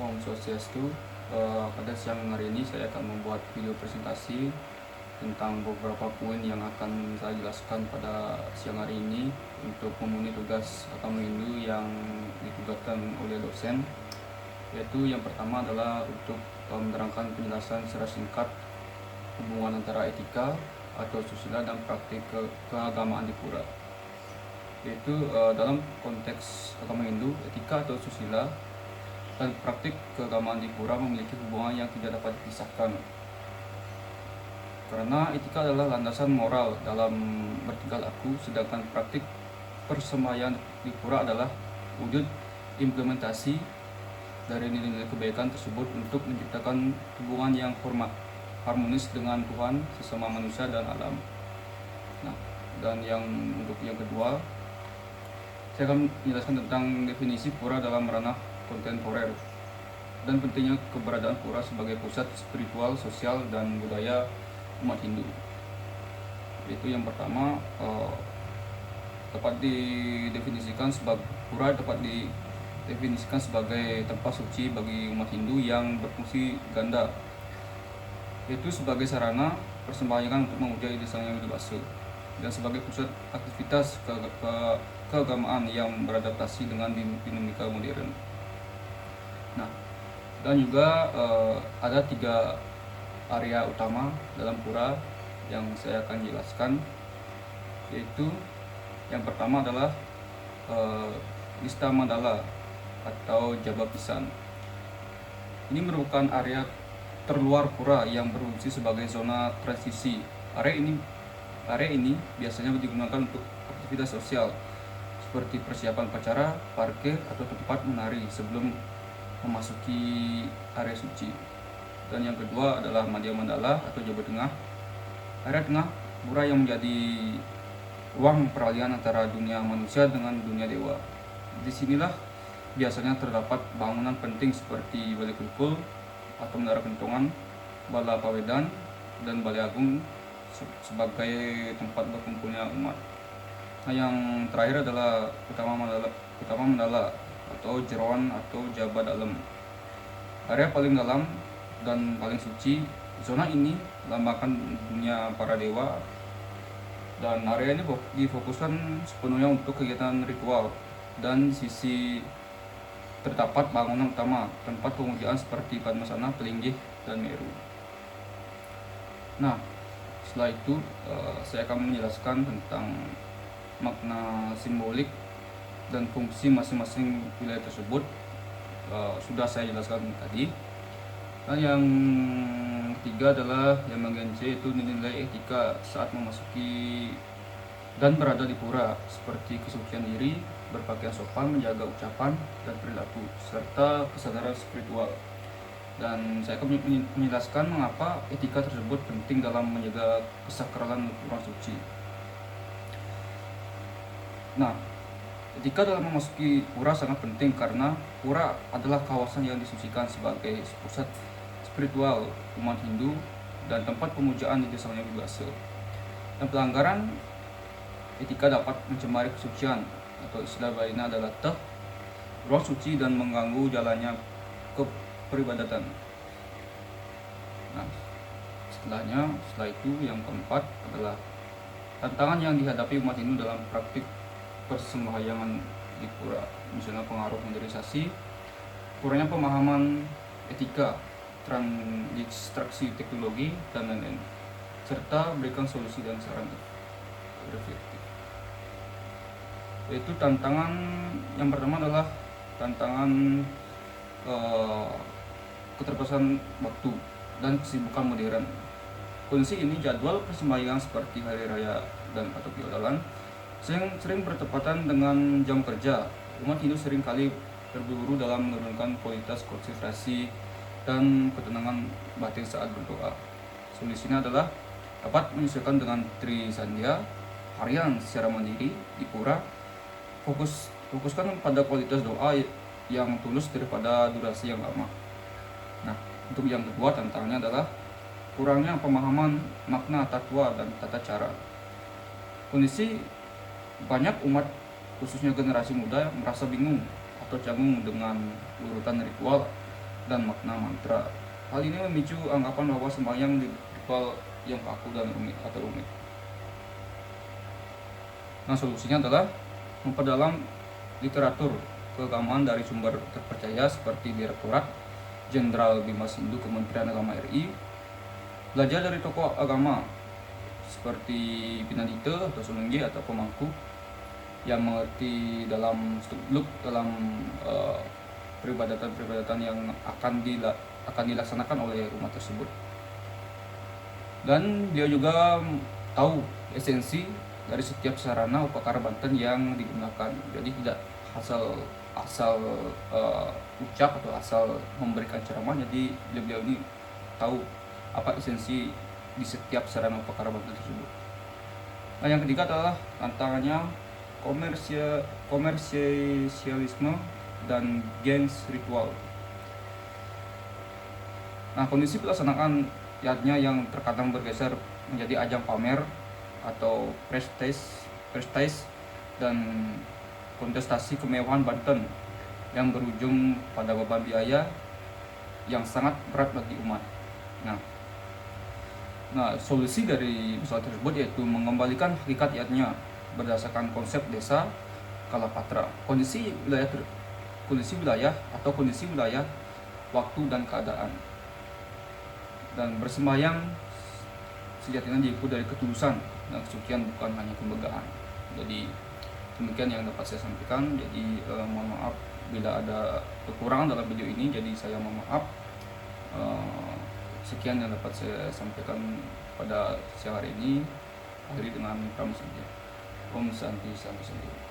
Om Swastiastu. Pada siang hari ini saya akan membuat video presentasi tentang beberapa poin yang akan saya jelaskan pada siang hari ini untuk memenuhi tugas Akamendu yang ditugaskan oleh dosen. Yaitu yang pertama adalah untuk menerangkan penjelasan secara singkat hubungan antara etika atau susila dan praktik keagamaan di pura. Yaitu dalam konteks agama Hindu, etika atau susila dan praktik keagamaan di pura memiliki hubungan yang tidak dapat dipisahkan. Karena etika adalah landasan moral dalam bertingkah laku, sedangkan praktik persembahyaan di pura adalah wujud implementasi dari nilai-nilai kebaikan tersebut untuk menciptakan hubungan yang harmonis dengan Tuhan, sesama manusia dan alam. Nah, dan untuk yang kedua, saya akan menjelaskan tentang definisi pura dalam ranah kontemporer dan pentingnya keberadaan pura sebagai pusat spiritual, sosial, dan budaya umat Hindu. Itu yang pertama, dapat didefinisikan sebagai pura dapat didefinisikan sebagai tempat suci bagi umat Hindu yang berfungsi ganda, yaitu sebagai sarana persembahyangan untuk memuja ide Sang Hyang Widi Wasa dan sebagai pusat aktivitas keagamaan yang beradaptasi dengan dinamika modern. Nah, dan juga ada 3 area utama dalam pura yang saya akan jelaskan, yaitu yang pertama adalah Lista Mandala atau Jaba Pisan. Ini merupakan area terluar pura yang berfungsi sebagai zona transisi. Area ini biasanya digunakan untuk aktivitas sosial seperti persiapan upacara, parkir, atau tempat menari sebelum memasuki area suci. Dan yang kedua adalah Madhya Mandala atau Jawa Tengah. Area tengah pura yang menjadi ruang peralihan antara dunia manusia dengan dunia dewa. Disinilah biasanya terdapat bangunan penting seperti Balai Kulkul atau Menara Kentongan, Bala Pawedan, dan Balai Agung sebagai tempat berkumpulnya umat. Nah, yang terakhir adalah Utama Mandala atau Jeroan atau Jaba Dalam. Area paling dalam dan paling suci. Zona ini melambangkan dunia para dewa, dan area ini difokuskan sepenuhnya untuk kegiatan ritual, dan di sisi terdapat bangunan utama tempat pemujaan seperti Padmasana, Pelinggih, dan Meru. Nah, setelah itu saya akan menjelaskan tentang makna simbolik dan fungsi masing-masing wilayah tersebut. Sudah saya jelaskan tadi. Dan yang ketiga adalah yang bagian C, itu nilai etika saat memasuki dan berada di pura, seperti kesucian diri, berpakaian sopan, menjaga ucapan dan perilaku, serta kesadaran spiritual. Dan saya akan menjelaskan mengapa etika tersebut penting dalam menjaga kesakralan ruang suci. Nah, etika dalam memasuki pura sangat penting karena pura adalah kawasan yang disucikan sebagai pusat spiritual umat Hindu dan tempat pemujaan di Sang Hyang Widi Wasa. Dan pelanggaran etika dapat mencemari kesucian, atau istilah lainnya adalah ruang suci, dan mengganggu jalannya ke peribadatan. Nah, setelah itu yang keempat adalah tantangan yang dihadapi umat Hindu dalam praktik persembahyangan di pura, misalnya pengaruh modernisasi, kurangnya pemahaman etika, transaksi teknologi, dan lain-lain, serta berikan solusi dan saran reflektif. Yaitu tantangan yang pertama adalah tantangan keterbatasan waktu dan kesibukan modern. Kondisi ini jadwal persembahyangan seperti hari raya dan atau keyodalan sering bertepatan dengan jam kerja. Umat Hindu seringkali terburu-buru dalam menurunkan kualitas konsentrasi dan ketenangan batin saat berdoa. Solusinya adalah dapat menyesuaikan dengan Tri Sandhya harian secara mandiri di pura. Fokuskan pada kualitas doa yang tulus daripada durasi yang lama. Nah, untuk yang kedua tantangannya adalah kurangnya pemahaman makna tatwa dan tata cara. Kondisi banyak umat, khususnya generasi muda, merasa bingung atau canggung dengan urutan ritual dan makna mantra. Hal ini memicu anggapan bahwa sembahyang di ritual yang kaku dan rumit atau rumit. Nah, solusinya adalah memperdalam literatur keagamaan dari sumber terpercaya seperti Direktorat Jenderal Bima Sindhu Kementerian Agama RI, belajar dari tokoh agama seperti Pinandita atau Sununggi atau pemangku yang mengerti dalam seluk dalam peribadatan yang akan dilaksanakan oleh rumah tersebut. Dan dia juga tahu esensi dari setiap sarana upakara Banten yang digunakan. Jadi tidak asal ucap atau asal memberikan ceramah. Jadi beliau ini tahu apa esensi di setiap sarana upakara Banten tersebut. Nah, yang ketiga adalah tantangannya komersialisme dan gengs ritual. Nah, kondisi pelaksanaan yatnya yang terkadang bergeser menjadi ajang pamer atau prestis dan kontestasi kemewahan Banten yang berujung pada beban biaya yang sangat berat bagi umat. Nah, solusi dari masalah tersebut yaitu mengembalikan hakikat yatnya berdasarkan konsep desa Kalapatra, kondisi wilayah, waktu dan keadaan. Dan bersembahyang sejatinya diikut dari ketulusan dan kesucian, bukan hanya kemegahan. Jadi demikian yang dapat saya sampaikan. Jadi mohon maaf bila ada kekurangan dalam video ini, jadi saya mohon maaf. Sekian yang dapat saya sampaikan pada siang hari ini. Akhiri dengan pamit saja. Om Santi Santi Santi.